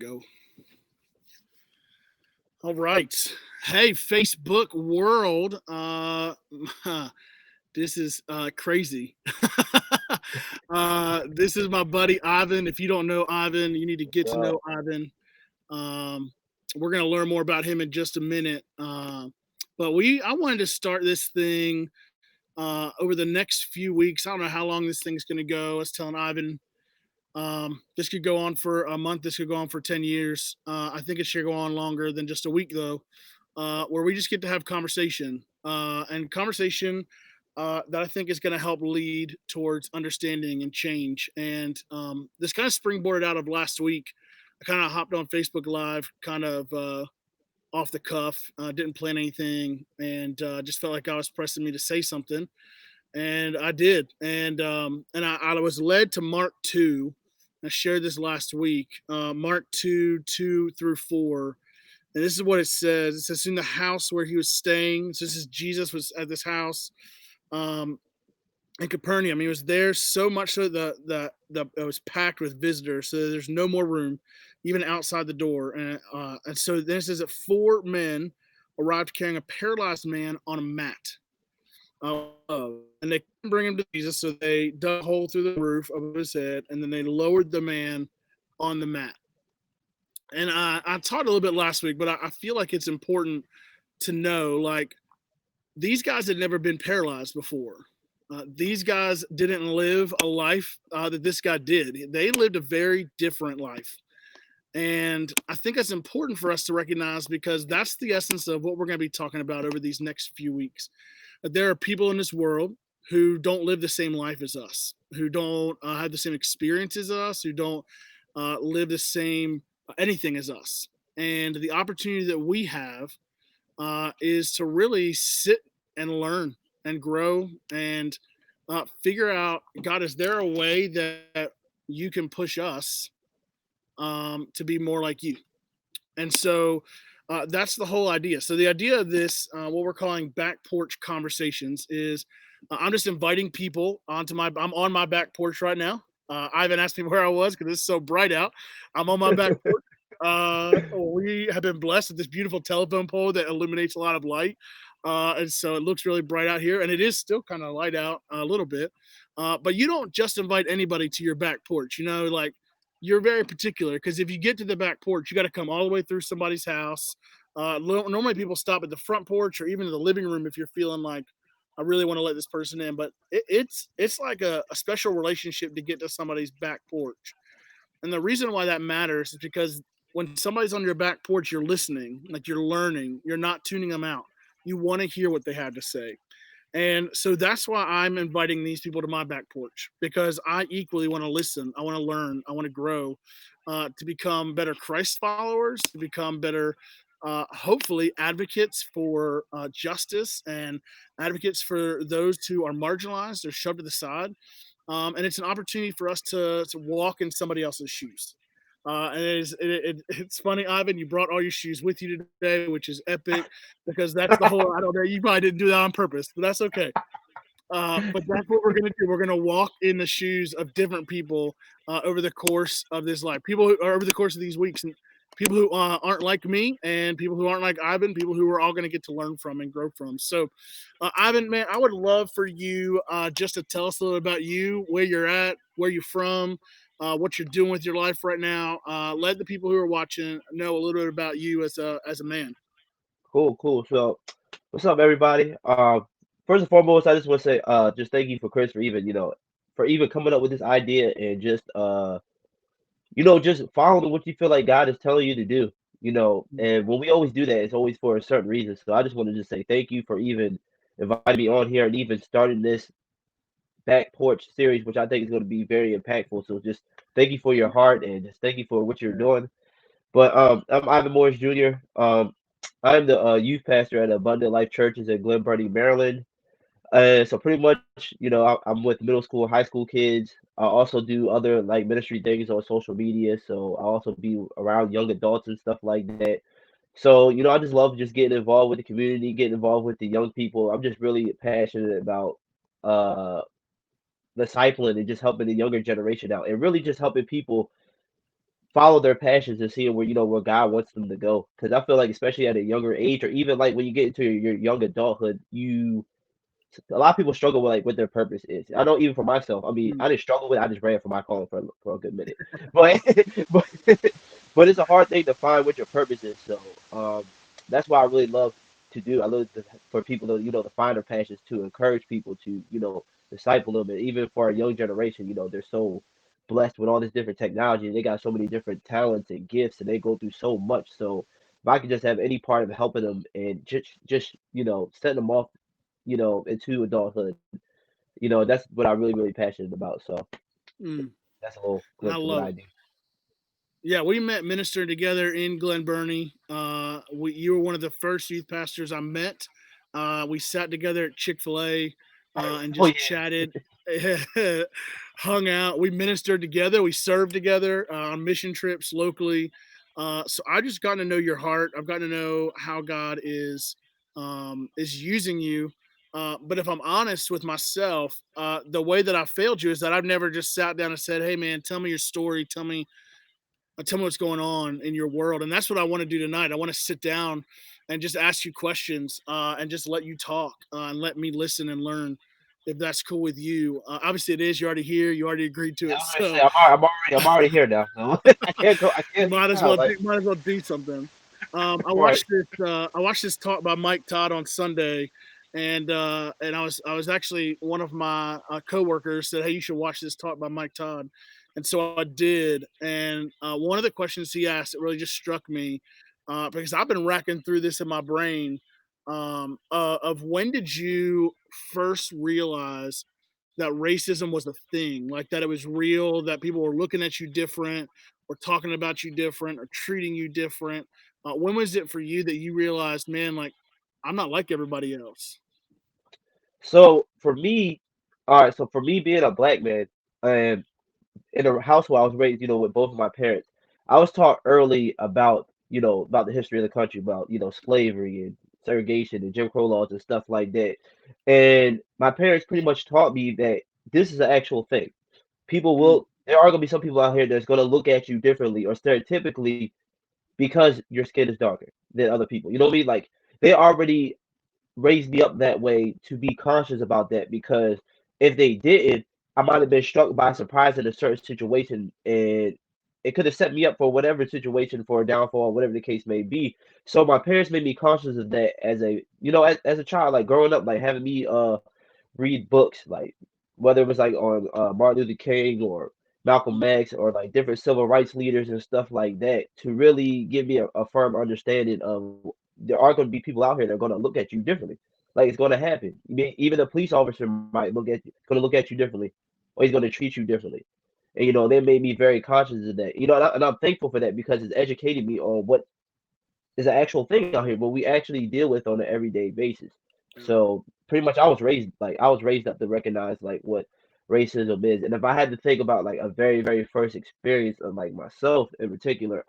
go. All right. Hey, Facebook world. This is crazy. This is my buddy Ivan. If you don't know Ivan, you need to get to know Ivan. Um, we're gonna learn more about him in just a minute. But I wanted to start this thing over the next few weeks. I don't know how long this thing's gonna go. I was telling Ivan this could go on for a month. This could go on for 10 years. I think it should go on longer than just a week, though, where we just get to have conversation and conversation that I think is going to help lead towards understanding and change. And this kind of springboarded out of last week. I kind of hopped on Facebook Live, kind of off the cuff, didn't plan anything, and just felt like I was pressing me to say something, and I did. And I was led to Mark 2. I shared this last week. Mark 2, 2 through 4. And this is what it says. It says, in the house where he was staying. So this is Jesus was at this house um, in Capernaum. He was there so much so that it was packed with visitors. So there's no more room, even outside the door. And so then it says that 4 men arrived carrying a paralyzed man on a mat. And they couldn't bring him to Jesus, so they dug a hole through the roof above his head, and then they lowered the man on the mat. And I talked a little bit last week, but I feel like it's important to know, like, these guys had never been paralyzed before. These guys didn't live a life that this guy did. They lived a very different life. And I think that's important for us to recognize, because that's the essence of what we're going to be talking about over these next few weeks. There are people in this world who don't live the same life as us, who don't have the same experience as us, who don't live the same anything as us. And the opportunity that we have is to really sit and learn and grow and figure out, God, is there a way that you can push us to be more like you? And so that's the whole idea. So the idea of this, what we're calling back porch conversations, is I'm just inviting people I'm on my back porch right now. Ivan asked me where I was because it's so bright out. I'm on my back porch. We have been blessed with this beautiful telephone pole that illuminates a lot of light. And so it looks really bright out here, and it is still kind of light out a little bit. But you don't just invite anybody to your back porch, like, you're very particular, because if you get to the back porch, you got to come all the way through somebody's house. Normally people stop at the front porch or even in the living room if you're feeling like, I really want to let this person in. But it's like a special relationship to get to somebody's back porch. And the reason why that matters is because when somebody's on your back porch, you're listening, like, you're learning, you're not tuning them out. You want to hear what they have to say. And so that's why I'm inviting these people to my back porch, because I equally want to listen. I want to learn. I want to grow, to become better Christ followers, to become better, hopefully, advocates for justice and advocates for those who are marginalized or shoved to the side. And it's an opportunity for us to walk in somebody else's shoes. It's funny, Ivan, you brought all your shoes with you today, which is epic, because that's the whole, I don't know, you probably didn't do that on purpose, but that's okay. But that's what we're going to do. We're going to walk in the shoes of different people over the course of this life. People who are over the course of these weeks, and people who aren't like me, and people who aren't like Ivan, people who we're all going to get to learn from and grow from. So, Ivan, man, I would love for you just to tell us a little about you, where you're at, where you're from, what you're doing with your life right now. Let the people who are watching know a little bit about you as a man. Cool. So, what's up, everybody? First and foremost, I just want to say, just thank you for Chris for even, for even coming up with this idea and just, just following what you feel like God is telling you to do. And when we always do that, it's always for a certain reason. So I just want to just say thank you for even inviting me on here and even starting this back porch series, which I think is going to be very impactful. So just thank you for your heart and just thank you for what you're doing. But I'm Ivan Morris Jr. I'm the youth pastor at Abundant Life Churches in Glen Burnie, Maryland. So pretty much, I'm with middle school, high school kids. I also do other like ministry things on social media. So I also be around young adults and stuff like that. So, I just love just getting involved with the community, getting involved with the young people. I'm just really passionate about uh discipling and just helping the younger generation out and really just helping people follow their passions and seeing where where God wants them to go. Because I feel like especially at a younger age, or even like when you get into your young adulthood, a lot of people struggle with like what their purpose is. I know even for myself. I mean, Mm, I didn't struggle with it. I just ran for my calling for a good minute, but but but it's a hard thing to find what your purpose is. So that's why I really love to do. I love for people to to find their passions, to encourage people to disciple them, and even for our young generation, they're so blessed with all this different technology, and they got so many different talents and gifts, and they go through so much. So if I could just have any part of helping them and just setting them off into adulthood. That's what I'm really, really passionate about. So mm. that's a little I glimpse of what love I it. do. Yeah, we met ministering together in Glen Burnie. You were one of the first youth pastors I met. We sat together at Chick-fil-A and Oh just yeah. chatted, hung out. We ministered together. We served together on mission trips locally. So I just gotten to know your heart. I've gotten to know how God is using you. But if I'm honest with myself, the way that I failed you is that I've never just sat down and said, "Hey, man, tell me your story. Tell me what's going on in your world." And that's what I want to do tonight. I want to sit down and just ask you questions and just let you talk and let me listen and learn, if that's cool with you. Obviously it is. You're already here, you already agreed to Yeah, I it, was gonna so say I'm already here now. So I can't go. I can't leave now. Like might as well do something. I right. watched this. I watched this talk by Mike Todd on Sunday, and I was actually, one of my coworkers said, "Hey, you should watch this talk by Mike Todd," and so I did. And one of the questions he asked, it really just struck me because I've been racking through this in my brain of when did you first realize that racism was a thing, like that it was real, that people were looking at you different, or talking about you different, or treating you different. When was it for you that you realized, man, like I'm not like everybody else? So for me, all right. So for me being a black man and in a house where I was raised, with both of my parents, I was taught early about about the history of the country, about slavery and segregation and Jim Crow laws and stuff like that. And my parents pretty much taught me that this is an actual thing. People Mm, will There are gonna be some people out here that's gonna look at you differently or stereotypically because your skin is darker than other people. You know what I mean? Like they already raised me up that way to be conscious about that because if they didn't, I might have been struck by surprise in a certain situation and it could have set me up for whatever situation for a downfall, whatever the case may be. So my parents made me conscious of that as as a child, like growing up, like having me read books, like whether it was like on Martin Luther King or Malcolm mm, X or like different civil rights leaders and stuff like that to really give me a firm understanding of there are going to be people out here that are going to look at you differently. Like it's going to happen. Even a police officer might going to look at you differently, or he's going to treat you differently. And they made me very conscious of that. And I'm thankful for that because it's educated me on what is an actual thing out here, what we actually deal with on an everyday basis. yeah. So pretty much, I was raised up to recognize like what racism is. And if I had to think about like a very very first experience of like myself in particular,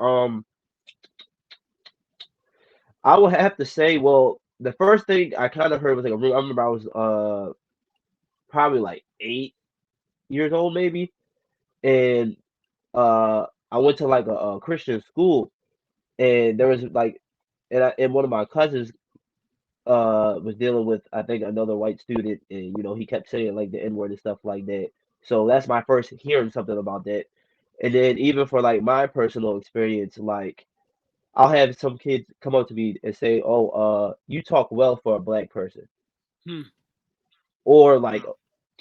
I would have to say, well, the first thing I kind of heard was like I remember I was probably like 8 years old maybe, and I went to like a Christian school, and there was like and one of my cousins was dealing with I think another white student, and he kept saying like the N word and stuff like that. So that's my first hearing something about that. And then even for like my personal experience, like I'll have some kids come up to me and say, "Oh, you talk well for a black person," Hmm. or like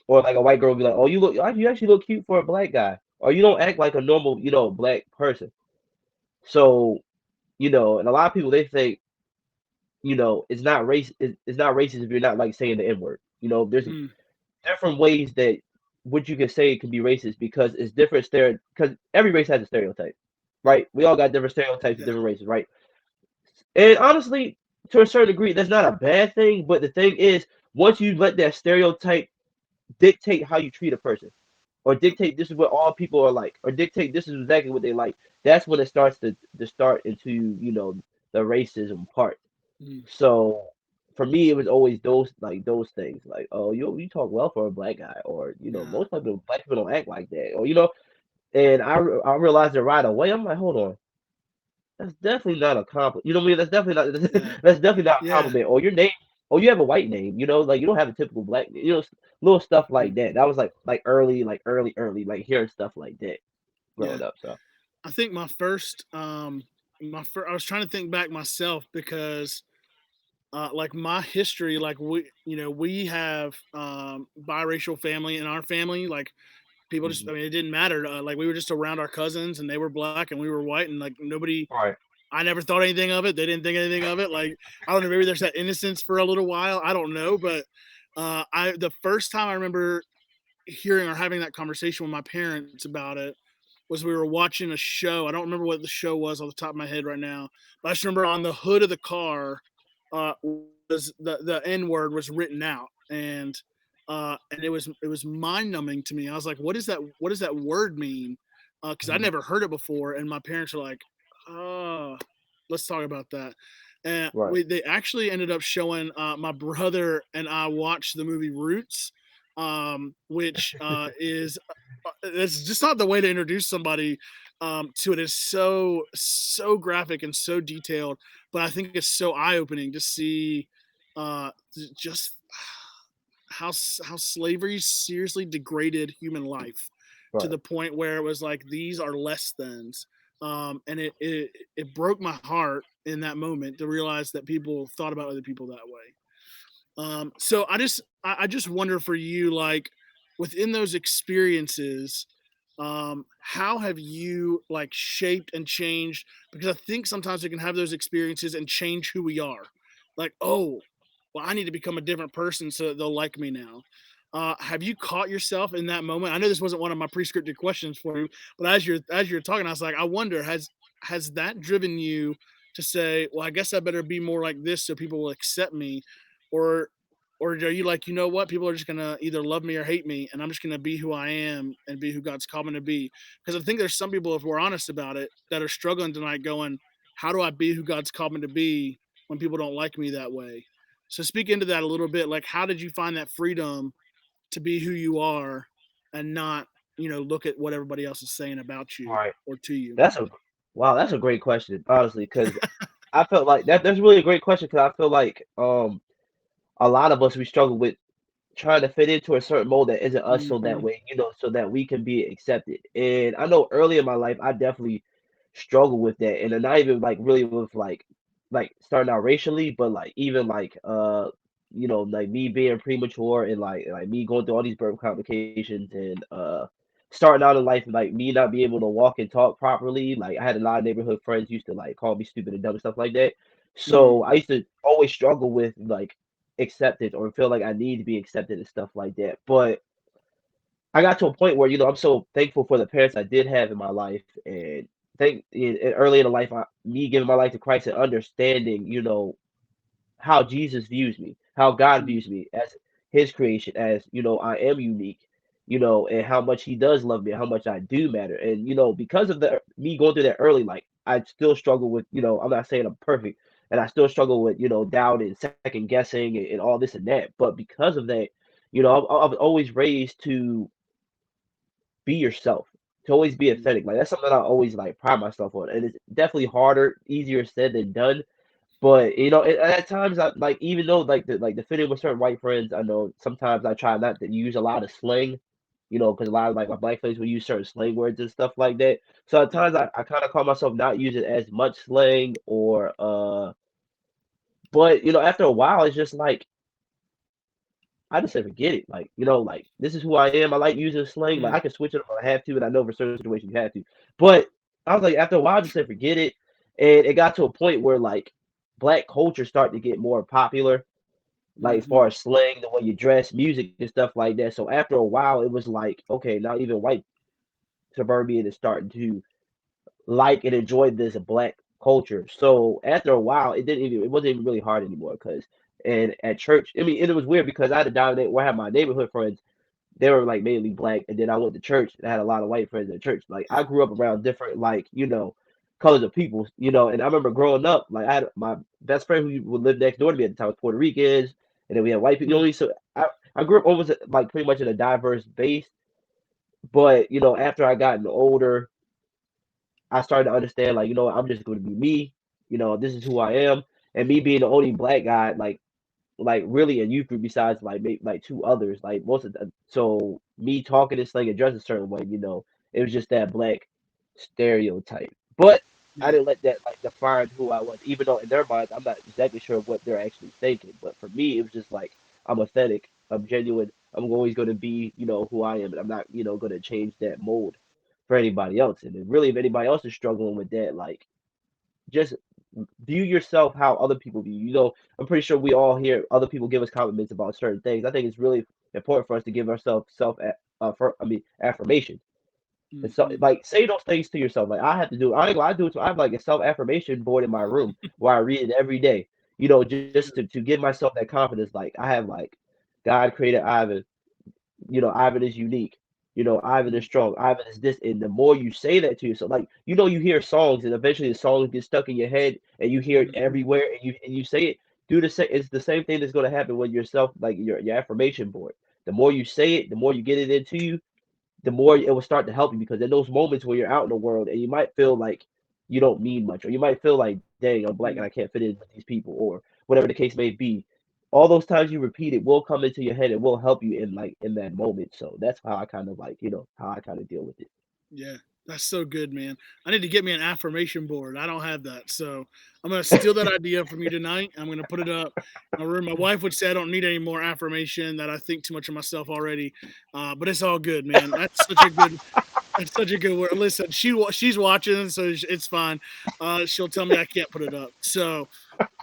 Wow. a white girl will be like, "Oh, you actually look cute for a black guy," or you don't act like a normal black person. So and a lot of people they think it's not racist if you're not like saying the N word. There's Hmm. different ways that what you can say can be racist because it's different because every race has a stereotype, right? We all got different stereotypes of Yeah. different races, right? And honestly, to a certain degree, that's not a bad thing. But the thing is, once you let that stereotype dictate how you treat a person, or Yep. dictate this is what all people are like, or dictate this is exactly what they like, that's when it starts to start into the racism part. Hmm. So for me, it was always those things like, oh, you talk well for a black guy, or Yeah. most people black people don't act like that, or And I realized it right away. I'm like, hold on, that's definitely not a compliment. You know what I mean? That's definitely not Yeah. that's definitely not a Yeah. compliment. Or your name, or you have a white name. You know, like you don't have a typical black. Little stuff like that. Mhm. That was early, like hearing stuff like that Yeah. growing up. So I think I was trying to think back myself because like my history, like we have biracial family in our family. Like people just, mhm. I mean, it didn't matter. Like we were just around our cousins, and they were black and we were white, and like nobody. Right. I never thought anything of it. They didn't think anything of it. Like I don't know, maybe there's that innocence for a little while. I don't know, but I the first time I remember hearing or having that conversation with my parents about it was we were watching a show. I don't remember what the show was off the top of my head right now, but I just remember on the hood of the car was the N word was written out, and it was mind numbing to me. I was like, what is that? What does that word mean? Because I'd Mhm. never heard it before, and my parents are like, oh, let's talk about that. And Right. they actually ended up showing my brother and I watched the movie Roots, which is it's just not the way to introduce somebody to it. Is so graphic and so detailed, but I think it's so eye opening to see just how slavery seriously degraded human life to Right. the point where it was like these are less thans. And it broke my heart in that moment to realize that people thought about other people that way. So I just wonder for you, like within those experiences, how have you like shaped and changed? Because I think sometimes we can have those experiences and change who we are. Like, oh, well, I need to become a different person so that they'll like me now. Have you caught yourself in that moment? I know this wasn't one of my pre-scripted questions for you, but as you're talking, I was like, I wonder has that driven you to say, well, I guess I better be more like this so people will accept me, or or are you like, you know what, people are just gonna either love me or hate me, and I'm just gonna be who I am and be who God's called me to be? Because I think there's some people, if we're honest about it, that are struggling tonight, going, how do I be who God's called me to be when people don't like me that way? So speak into that a little bit. Like, how did you find that freedom to be who you are and not, look at what everybody else is saying about you Right. or to you? That's a wow. That's a great question, honestly, because I felt like that. That's really a great question because I feel like a lot of us we struggle with trying to fit into a certain mold that isn't us so that Hmm. way, so that we can be accepted. And I know early in my life, I definitely struggled with that. And then not even like really with like starting out racially, but like even like like me being premature and like me going through all these birth complications and starting out in life like me not being able to walk and talk properly. Like I had a lot of neighborhood friends used to like call me stupid and dumb and stuff like that. So Hmm. I used to always struggle with like accepted or feel like I need to be accepted and stuff like that. But I got to a point where, I'm so thankful for the parents I did have in my life and early in the life, me giving my life to Christ and understanding, how Jesus views me, how God views me as his creation, as, I am unique, and how much he does love me, how much I do matter. And, because of me going through that early, like I still struggle with, I'm not saying I'm perfect and I still struggle with, doubt and second guessing and all this and that. But because of that, I was always raised to be yourself, to always be Hmm. authentic. Like that's something I always like pride myself on. And it's definitely harder, easier said than done, but at times, I like even though like the fitting with certain white friends, I know sometimes I try not to use a lot of slang, because a lot of like my black friends will use certain slang words and stuff like that. So at Yeah. times I kind of call myself not using as much slang but after a while it's just like I just say forget it. Like, like this is who I am. I like using slang. Like Mm. I can switch it up if I have to, and I know for certain situations you have to. But I was like, after a while, I just said forget it. And it got to a point where like black culture started to get more popular, like as Hmm. far as slang, the way you dress, music, and stuff like that. So after a while, it was like, okay, now even white suburban is starting to like and enjoy this black culture. So after a while, it wasn't even really hard anymore because and at church, I mean, and it was weird because I had to dominate where I had my neighborhood friends. They were like mainly black, and then I went to church and I had a lot of white friends at church. Like I grew up around different like colors of people, and I remember growing up like I had my best friend who would live next door to me at the time was Puerto Ricans, and then we had white people. Mm. So I grew up almost like pretty much in a diverse base But after I gotten older, I started to understand, like, I'm just going to be me. This is who I am. And me being the only black guy, like really a youth group besides like maybe like two others, like most of the, so me talking this thing and dressing a certain way, it was just that black stereotype. But I Yeah. didn't let that like define who I was, even though in their minds I'm not exactly sure what they're actually thinking. But for me, it was just like I'm authentic, I'm genuine, I'm always going to be, who I am, and I'm not, going to change that mold for anybody else. And then really, if anybody else is struggling with that, like just view yourself how other people view you. I'm pretty sure we all hear other people give us compliments about certain things. I think it's really important for us to give ourselves affirmation. And so, Hmm. like, say those things to yourself. Like, I have to do. I ain't gonna- I do it. I have like a self affirmation board in my room where I read it every day. Just to give myself that confidence. Like, I have like, God created Ivan. Ivan is unique. Ivan is strong. Ivan is this. And the more you say that to yourself, like, you hear songs, and eventually the song gets stuck in your head, and you hear it Hmm. everywhere, and you say it. Do the same. It's the same thing that's going to happen with yourself, like your affirmation board. The more you say it, the more you get it into you, the more it will start to help you, because in those moments where you're out in the world and you might feel like you don't mean much, or you might feel like, dang, I'm black and I can't fit in with these people, or whatever the case may be. All those times you repeat it will come into your head. It will help you in that moment. So that's how I kind of like, how I kind of deal with it. Yeah, that's so good, man. I need to get me an affirmation board. I don't have that, so I'm gonna steal that idea from you tonight. I'm gonna put it up in my room. My wife would say I don't need any more affirmation. That I think too much of myself already. But it's all good, man. That's such a good. That's such a good word. Listen, she's watching, so it's fine. She'll tell me I can't put it up. So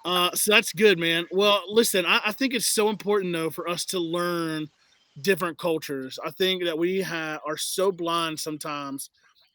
that's good, man. Well, listen, I think it's so important though for us to learn different cultures. I think that are so blind sometimes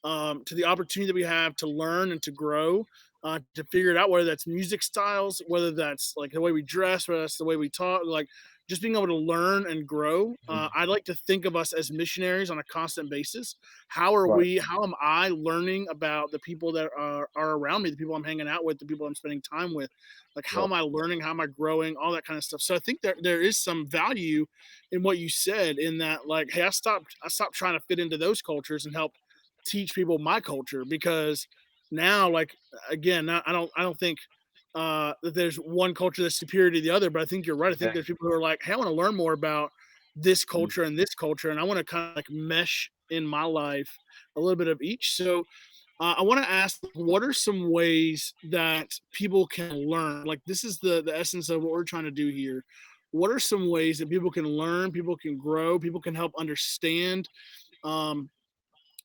to the opportunity that we have to learn and to grow, to figure it out. Whether that's music styles, whether that's like the way we dress, whether that's the way we talk, like just being able to learn and grow. I like to think of us as missionaries on a constant basis. How are Right. we? How am I learning about the people that are around me, the people I'm hanging out with, the people I'm spending time with? Like, how Yep. am I learning? How am I growing? All that kind of stuff. So I think there is some value in what you said, in that, like, hey, I stopped trying to fit into those cultures and help teach people my culture, because now, like, again, I don't think that there's one culture that's superior to the other, but I think you're right. I think there's Exactly. people who are like, hey, I want to learn more about this culture Mhm. and this culture, and I want to kind of like mesh in my life a little bit of each. So I want to ask, like, what are some ways that people can learn? Like, this is the essence of what we're trying to do here. What are some ways that people can learn, people can grow, people can help understand? Um,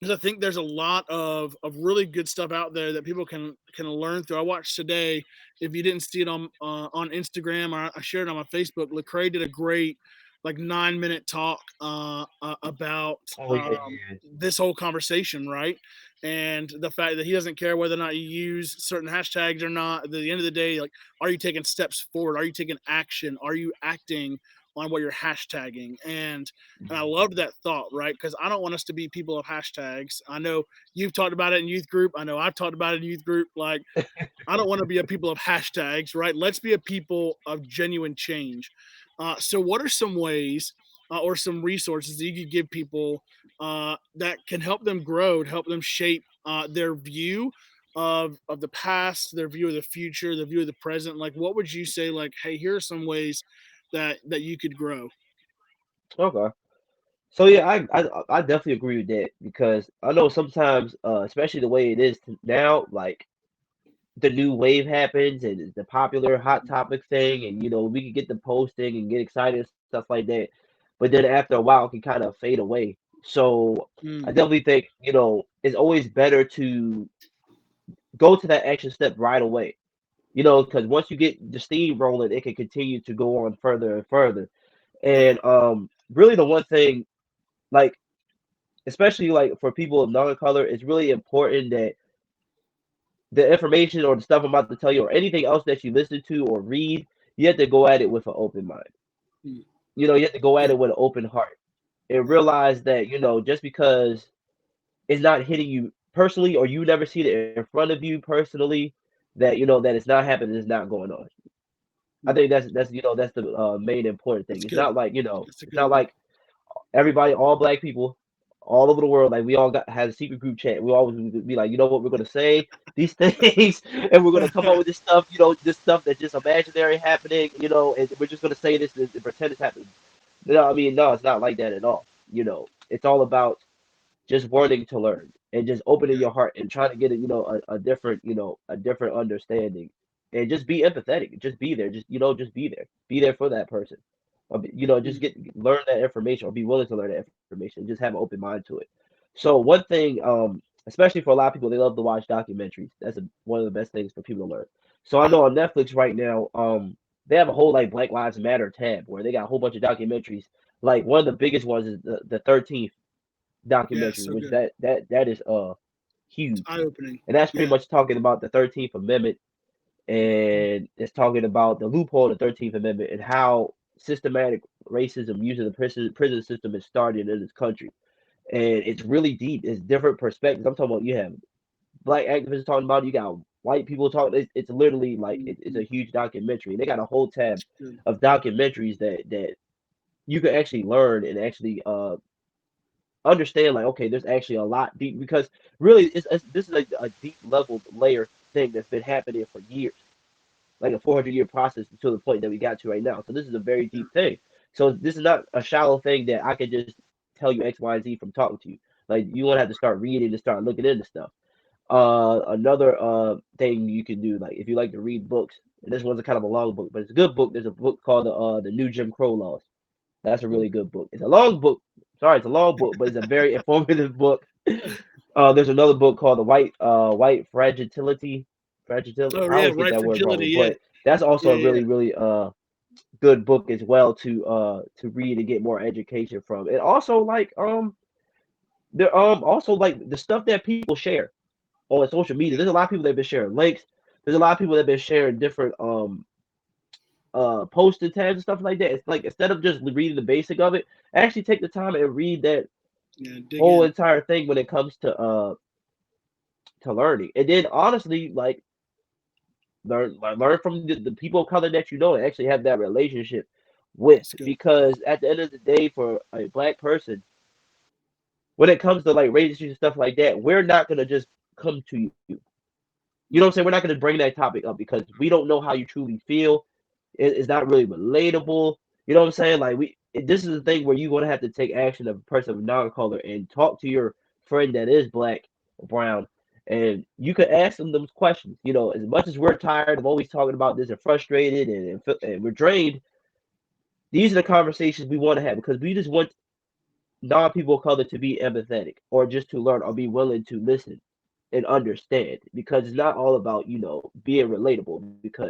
because I think there's a lot of really good stuff out there that people can learn through. I watched today. If you didn't see it on Instagram, or I shared it on my Facebook, Lecrae did a great like 9 minute talk about Oh yeah, yeah. this whole conversation, right? And the fact that he doesn't care whether or not you use certain hashtags or not. At the end of the day, like, are you taking steps forward? Are you taking action? Are you acting on what you're hashtagging? And I Mhm. loved that thought, right? Because I don't want us to be people of hashtags. I know you've talked about it in youth group. I know I've talked about it in youth group. Like, I don't want to be a people of hashtags, right? Let's be a people of genuine change. So, what are some ways or some resources that you could give people that can help them grow, to help them shape their view of the past, their view of the future, their view of the present? Like, what would you say? Like, hey, here are some ways that you could grow. Okay. So yeah, I definitely agree with that, because I know sometimes, especially the way it is now, like the new wave happens and it's the popular hot topic thing, and we can get the posting and get excited and stuff like that, but then after a while it can kind of fade away. So I Mm, definitely think it's always better to go to that action step right away. Because once you get the steam rolling, it can continue to go on further and further. right. And really the one thing, like especially like for people of non-color, it's really important that the information or the stuff I'm about to tell you, or anything else that you listen to or read, you have to go at it with an open mind. Mm, You have to go at good. it with an open heart and Right. realize that, just because it's not hitting you personally, or you never see it in front of you personally, that that it's not happening, it's not going on. I Mm, think that's the main important thing. that's It's good. not like That's a it's good not one. like everybody, all black people. all over the world. Like we all got had a secret group chat. We always would be like, you know what, we're gonna say these things, and we're gonna come up with this stuff. You know, this stuff that's just imaginary happening. You know, and we're just gonna say this and pretend it's happening. No, I mean, no, it's not like that at all. You know, it's all about just wanting to learn and just opening Yeah, your heart and trying to get a different a different understanding and just be empathetic, just be there, just be there for that person, or just mm, learn that information or be willing to learn that information, just have an open mind to it. So one thing, especially for a lot of people, they love to watch documentaries. That's one of the best things for people to learn. So I know on Netflix right now, they have a whole like Black Lives Matter tab where they got a whole bunch of documentaries. Like one of the biggest ones is the 13th yeah, documentary, so which good. that is It's huge, eye opening. and that's pretty Yeah, much talking about the 13th Amendment, and it's talking about the loophole of the 13th Amendment and how systematic racism using the prison system is started in this country, and it's really deep. It's different perspectives. I'm talking about you have black activists talking about it, you got white people talking. It's literally like it's mm-hmm. a huge documentary. They got a whole tab Good. of documentaries that you can actually learn and actually understand like okay there's actually a lot deep because really it's this is a deep level layer thing that's been happening for years, like a 400-year process to the point that we got to right now. So this is a very Yeah, deep thing. So this is not a shallow thing that I can just tell you X Y and Z from talking to you. Like you want to have to start reading and start looking into stuff. Another thing you can do, like if you like to read books, and this one's a kind of a long book but it's a good book. There's a book called the New Jim Crow Laws. That's a really okay. good book. It's a long book. Sorry, it's a long book, but it's a very informative book. There's another book called the White Fragility. Oh I yeah, always get right, that word fragility. wrong, Yeah, but that's also yeah, a yeah, really good book as well to read and get more education from. And also like there also like the stuff that people share on social media. yeah. There's a lot of people that have been sharing links. There's a lot of people that have been sharing different posted tabs and stuff like that. It's like instead of just reading the basic of it, actually take the time and read that Yeah, dig whole in. entire thing when it comes to learning. And then honestly, like learn from the people of color that you know and actually have that relationship with. That's good. Because at the end of the day, for a black person, when it comes to like race issues and stuff like that, we're not gonna just come to you. You know what I'm saying? We're not gonna bring that topic up because we don't know how you truly feel. It's not really relatable. You know what I'm saying? Like this is the thing where you're gonna have to take action of a person of non-color and talk to your friend that is black or brown, and you could ask them those questions. You know, as much as we're tired of always talking about this and frustrated and we're drained, these are the conversations we want to have because we just want non-people of color to be empathetic or just to learn or be willing to listen and understand because it's not all about being relatable because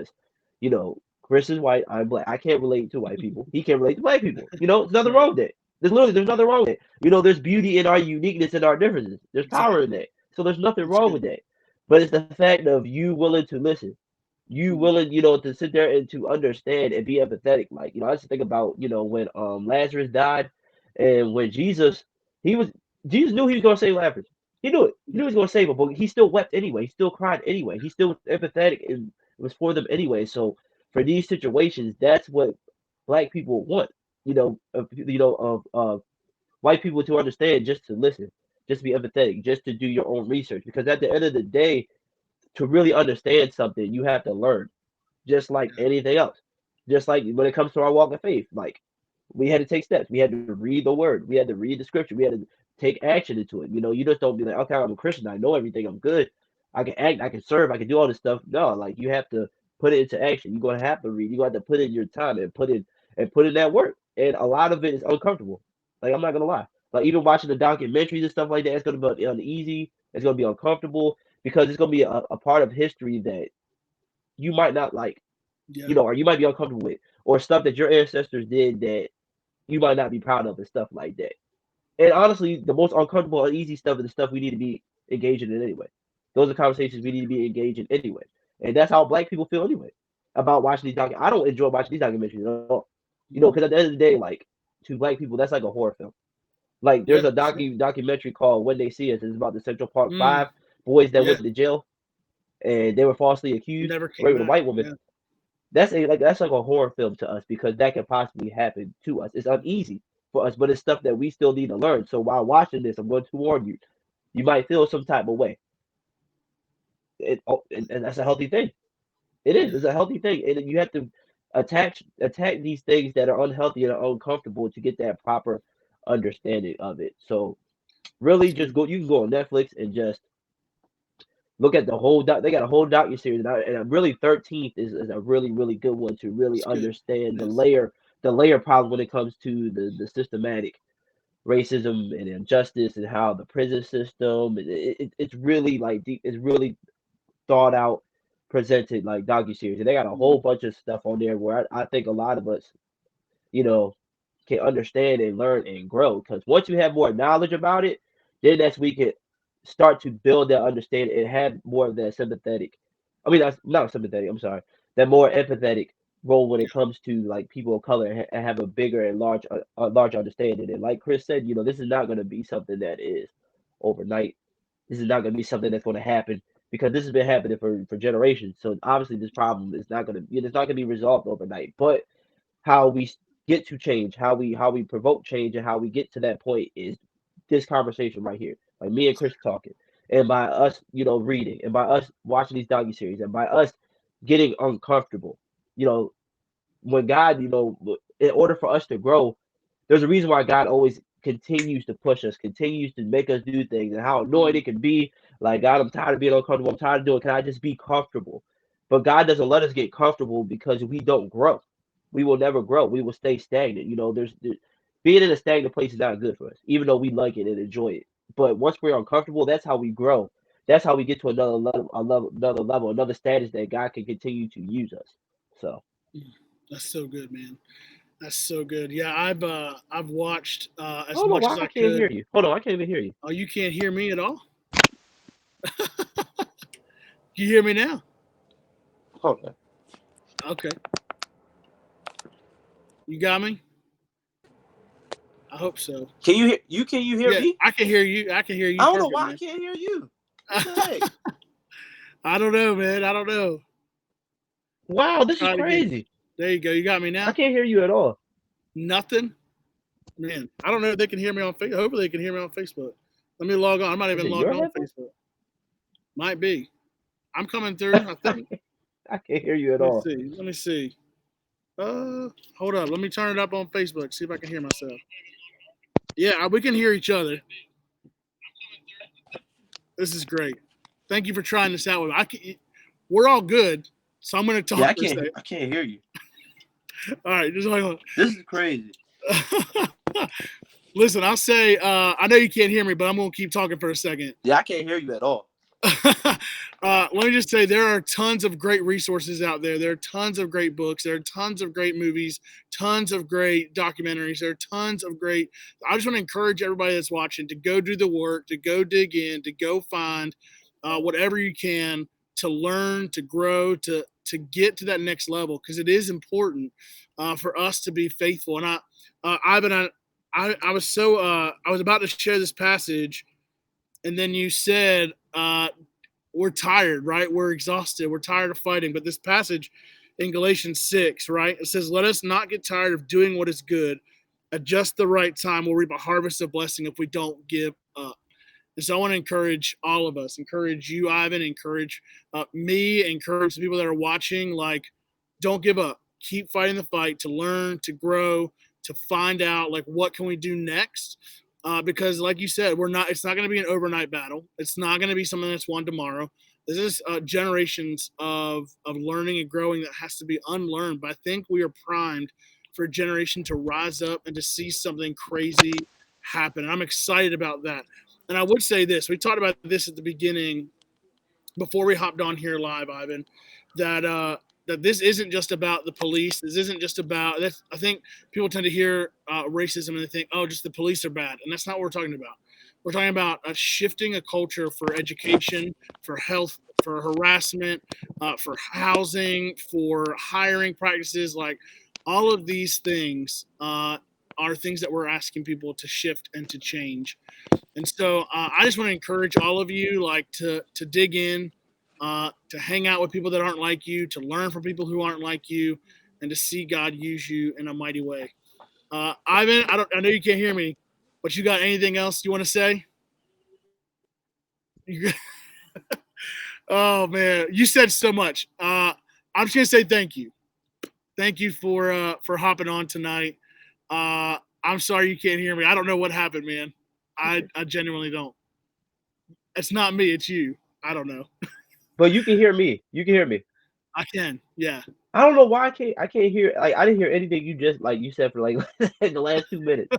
Chris is white, I'm black. I can't relate to white people, he can't relate to black people. There's nothing Right. wrong with that. There's nothing wrong with it. There's beauty in our uniqueness and our differences. There's power in Exactly. that. So there's nothing That's wrong with good. that. But it's the fact of you willing to listen, you Mm, willing to sit there and to understand and be empathetic. Like I just think about when Lazarus died and when he was Jesus knew he was going to save Lazarus. He knew it. He knew he was going to save him, but he still wept anyway. He still cried anyway. He still was empathetic and it was for them anyway. So for these situations, that's what black people want. Of white people to understand, just to listen, just to be empathetic, just to do your own research. Because at the end of the day, to really understand something, you have to learn, just like yeah, anything else. Just like when it comes to our walk of faith, like we had to take steps. We had to read the word. We had to read the scripture. We had to take action into it. You just don't be like, okay, I'm a Christian. I know everything. I'm good. I can act. I can serve. I can do all this stuff. No, like you have to put it into action. You're gonna have to read. You have to put in your time and put in that work. And a lot of it is uncomfortable. Like I'm not gonna lie. Like even watching the documentaries and stuff like that, it's gonna be uneasy. It's gonna be uncomfortable because it's gonna be a part of history that you might not like, yeah, or you might be uncomfortable with, or stuff that your ancestors did that you might not be proud of and stuff like that. And honestly, the most uncomfortable and easy stuff is the stuff we need to be engaging in anyway. Those are conversations we need to be engaged in anyway. And that's how black people feel anyway about watching these documentaries. I don't enjoy watching these documentaries at all. Because mm, at the end of the day, like to black people, that's like a horror film. Like there's yeah, a sure. documentary called When They See Us. It's about the Central Park Mm, Five boys that yeah, went to jail and they were falsely accused never of came raping a back. white woman. Yeah, That's like a horror film to us because that could possibly happen to us. It's uneasy. for us, but it's stuff that we still need to learn. So while watching this, I'm going to warn you, you might feel some type of way. And that's a healthy thing. It is. It's a healthy thing, and you have to attack these things that are unhealthy and are uncomfortable to get that proper understanding of it. So really, just go. You can go on Netflix and just look at the whole doc. They got a whole docu series, and really 13th is a really good one to really That's good. understand Yes. the layer problem when it comes to the systematic racism and injustice and how the prison system it's really like deep. It's really thought out, presented like docu series, and they got a whole Mhm. bunch of stuff on there where I think a lot of us, you know, can understand and learn and grow. Because once you have more knowledge about it, then that's we can start to build that understanding and have more of that sympathetic. I mean, that's not sympathetic. I'm sorry, that more empathetic role when it comes to like people of color and have a bigger and large understanding. And like Chris said, this is not going to be something that is overnight. This is not going to be something that's going to happen because this has been happening for generations. So obviously, this problem is not going to it's not going to be resolved overnight. But how we get to change, how we provoke change, and how we get to that point is this conversation right here, like me and Chris talking, and by us, reading, and by us watching these docu series, and by us getting uncomfortable. You know, when God, in order for us to grow, there's a reason why God always continues to push us, continues to make us do things, and how annoying Mhm. it can be. Like, God, I'm tired of being uncomfortable. I'm tired of doing. Can I just be comfortable? But God doesn't let us get comfortable because we don't grow. We will never grow. We will stay stagnant. Being in a stagnant place is not good for us, even though we like it and enjoy it. But once we're uncomfortable, that's how we grow. That's how we get to another status that God can continue to use us. So, That's so good, man. That's so good. Yeah, I've watched as hold on, much why as I I can't hear could. you? Hold on, I can't even hear you. Oh, you can't hear me at all? Can you hear me now? Hold on. Okay. You got me? I hope so. Can you hear you? Can you hear Yeah, me? I can hear you. I can hear I you don't know perfect, why I man. can't hear you. What the heck? I don't know, man. I don't know. Wow, this is Try it again. crazy. There you go. You got me I now? can't hear you at all. Nothing? Man, I don't know if they can hear me on Facebook. Hopefully they can hear me on Facebook. Let me log on. I'm not Is even it logged your on headphones? Facebook. Might be. I'm coming through, I think. I can't hear you at Let me all. see. Let me see. Hold up. Let me turn it up on Facebook. See if I can hear myself. Yeah, we can hear each other. This is great. Thank you for trying this out with me. We're all good, so I'm going to Yeah, talk for a second. I can't hear you. All right, just hold This is crazy. on. Listen, I'll say, I know you can't hear me, but I'm going to keep talking for a second. Yeah, I can't hear you at all. Let me just say there are tons of great resources out there. There are tons of great books. There are tons of great movies, tons of great documentaries. There are tons of great. I just want to encourage everybody that's watching to go do the work, to go dig in, to go find whatever you can to learn, to grow, to get to that next level because it is important for us to be faithful. And Ivan, I was so I was about to share this passage, and then you said we're tired, right? We're exhausted. We're tired of fighting. But this passage in Galatians 6, right? It says, let us not get tired of doing what is good. At just the right time, we'll reap a harvest of blessing if we don't give up. And so I want to encourage all of us, encourage you, Ivan, encourage me, encourage the people that are watching. Like, don't give up. Keep fighting the fight to learn, to grow, to find out like what can we do next. Because, like you said, we're not. It's not going to be an overnight battle. It's not going to be something that's won tomorrow. This is generations of learning and growing that has to be unlearned. But I think we are primed for a generation to rise up and to see something crazy happen. And I'm excited about that. And I would say this: we talked about this at the beginning before we hopped on here live, Ivan, that that this isn't just about the police. This isn't just about. That's, I think people tend to hear racism and they think, oh, just the police are bad, and that's not what we're talking about. We're talking about shifting a culture for education, for health, for harassment, for housing, for hiring practices. Like all of these things are things that we're asking people to shift and to change. And so I just want to encourage all of you, like to dig in, to hang out with people that aren't like you, to learn from people who aren't like you, and to see God use you in a mighty way. Ivan, I know you can't hear me, but you got anything else you want to say? Oh man, you said so much. I'm just gonna say thank you. Thank you for hopping on tonight. I'm sorry you can't hear me. I don't know what happened, man. I genuinely don't. It's not me. It's you. I don't know. But you can hear me. You can hear me. I can. Yeah. I don't know why I can't hear like I didn't hear anything you just like you said for like the last 2 minutes.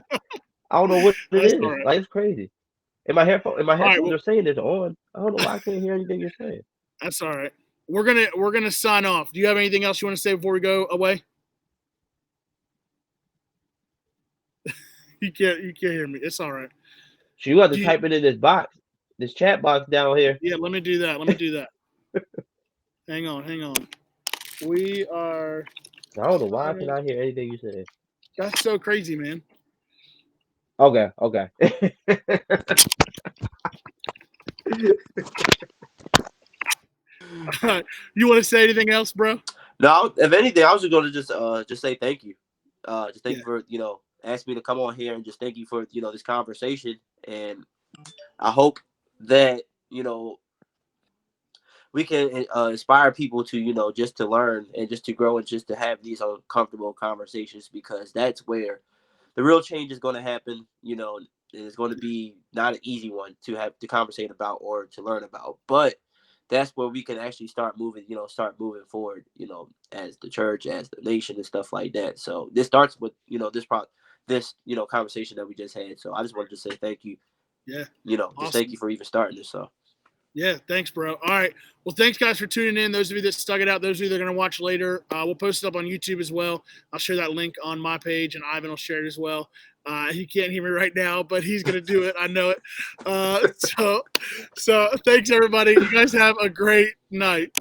I don't know what it That's all is. right. Like it's crazy. And my All right. headphones Well, are saying it's on. I don't know why I can't hear anything you're saying. that's all right. We're gonna sign off. Do you have anything else you want to say before we go away? You can't hear me. It's all right. So you have to Do you, type it in this box, this chat box down here. yeah. Let me do that. Let me do that. Hang on. Hang on. We are. I don't know why I cannot hear anything you say. That's so crazy, man. Okay, okay. You want to say anything else, bro? No, if anything, I was just gonna just say thank you. Just thank Yeah. you for asking me to come on here, and just thank you for this conversation. And I hope that we can inspire people to just to learn and just to grow and just to have these uncomfortable conversations, because that's where the real change is going to happen. And it's going to be not an easy one to have to conversate about or to learn about, but that's where we can actually start moving forward, as the church, as the nation, and stuff like that. So this starts with this conversation that we just had. So I just wanted to say thank you. Yeah. Just Awesome. thank you for even starting this. So Yeah, thanks, bro. All right. Well, thanks, guys, for tuning in. Those of you that stuck it out, those of you that are going to watch later, we'll post it up on YouTube as well. I'll share that link on my page, and Ivan will share it as well. He can't hear me right now, but he's going to do it. I know it. So thanks, everybody. You guys have a great night.